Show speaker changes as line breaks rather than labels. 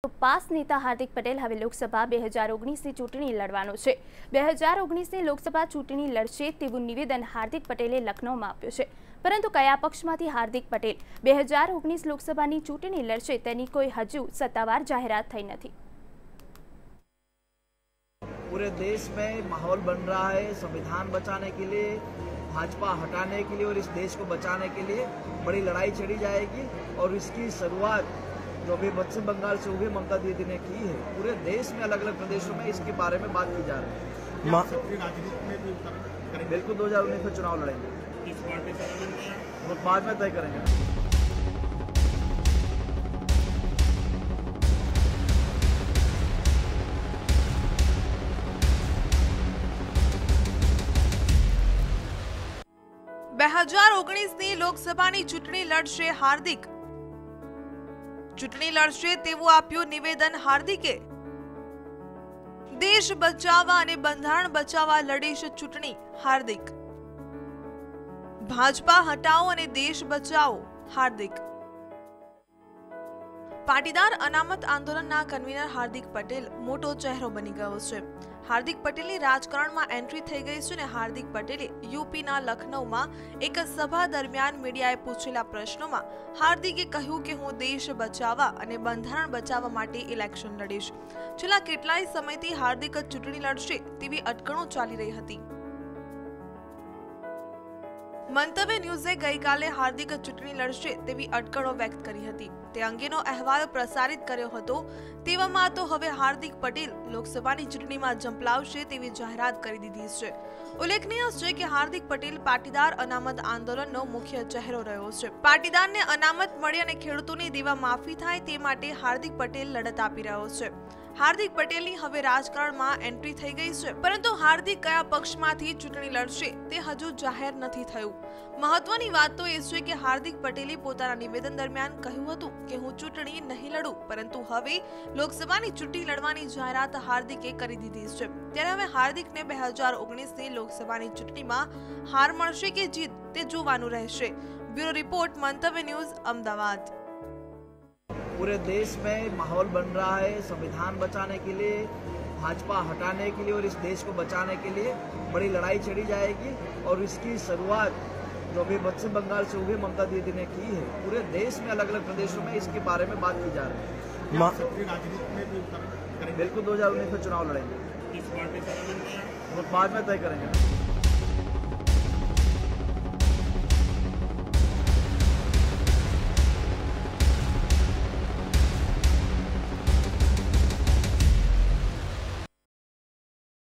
Pass નેતા હાર્દિક પટેલ હવે લોકસભા 2019ની ચૂંટણી લડવાનો છે। 2019ની લોકસભા ચૂંટણી લડશે તેવું નિવેદન હાર્દિક પટેલે લખનૌમાં આપ્યું છે। પરંતુ કયા પક્ષમાંથી હાર્દિક પટેલ 2019 લોકસભાની ચૂંટણી લડશે તેની કોઈ હજુ સત્તાવાર જાહેરાત થઈ નથી।
पूरे देश में माहौल बन रहा है संविधान बचाने के लिए, भाजपा हटाने के लिए और इस देश को बचाने के लिए बड़ी लड़ाई छेड़ी जाएगी। और इसकी शुरुआत जो अभी पश्चिम बंगाल से हुए ममता दीदी ने की है, पूरे देश में अलग अलग प्रदेशों में इसके बारे में बात की जा रही है। बिल्कुल 2019 में चुनाव लड़ेंगे, वो बाद में तय करेंगे।
લોકસભાની ચૂંટણી લડશે હાર્દિક। ચૂંટણી લડશે તેવું આપ્યું નિવેદન હાર્દિકે। દેશ બચાવવા અને બંધારણ બચાવવા લડીશ ચૂંટણી હાર્દિક। ભાજપા હટાવો અને દેશ બચાવો હાર્દિક। પાટીદાર અનામત આંદોલનના કન્વીનર હાર્દિક પટેલ મોટો ચહેરો બની ગયો છે। હાર્દિક પટેલની રાજકારણમાં એન્ટ્રી થઈ ગઈ છે અને હાર્દિક પટેલે યુપીના લખનૌમાં એક સભા દરમિયાન મીડિયાએ પૂછેલા પ્રશ્નોમાં હાર્દિકે કહ્યું કે હું દેશ બચાવવા અને બંધારણ બચાવવા માટે ઇલેક્શન લડીશ। છેલ્લા કેટલાય સમયથી હાર્દિક ચૂંટણી લડશે તેવી અટકળો ચાલી રહી હતી। મંતવ્ય ન્યૂઝે ગઈકાલે હાર્દિક ચૂંટણી લડશે તેવી અટકળો વ્યક્ત કરી હતી। તે અંગેનો અહેવાલ પ્રસારિત કર્યો હતો। તેવામાં તો હવે હાર્દિક પટેલ લોકસભાની ચૂંટણીમાં ઝંપલાવશે તેવી જાહેરાત કરી દીધી છે। ઉલ્લેખનીય છે કે હાર્દિક પટેલ પાટીદાર અનામત આંદોલનનો મુખ્ય ચહેરો રહ્યો છે। પાટીદારને અનામત મળે અને ખેડૂતોની દેવા માફી થાય તે માટે હાર્દિક પટેલ લડત આપી રહ્યો છે। હાર્દિક પટેલની હવે રાજકારણમાં એન્ટ્રી થઈ ગઈ છે, પરંતુ હાર્દિક કયા પક્ષમાંથી ચૂંટણી લડશે તે હજુ જાહેર નથી થયું। મહત્વની વાત તો એ છે કે હાર્દિક પટેલે પોતાના નિવેદન દરમિયાન કહ્યું હતું કે હું ચૂંટણી નહીં લડું, પરંતુ હવે લોકસભાની ચૂંટણી લડવાની જાહેરાત હાર્દિકે કરી દીધી છે। ત્યારે હવે હાર્દિકને 2019ની લોકસભાની ચૂંટણીમાં હાર મળશે કે જીત તે જોવાનું રહેશે। બ્યુરો રિપોર્ટ, મંતવ્ય ન્યૂઝ, અમદાવાદ।
पूरे देश में माहौल बन रहा है संविधान बचाने के लिए, भाजपा हटाने के लिए और इस देश को बचाने के लिए बड़ी लड़ाई छेड़ी जाएगी। और इसकी शुरुआत जो अभी पश्चिम बंगाल से हुए ममता दीदी ने की है, पूरे देश में अलग अलग प्रदेशों में इसके बारे में बात की जा रही है। बिल्कुल 2019 में चुनाव लड़ेंगे, वो बाद में तय करेंगे।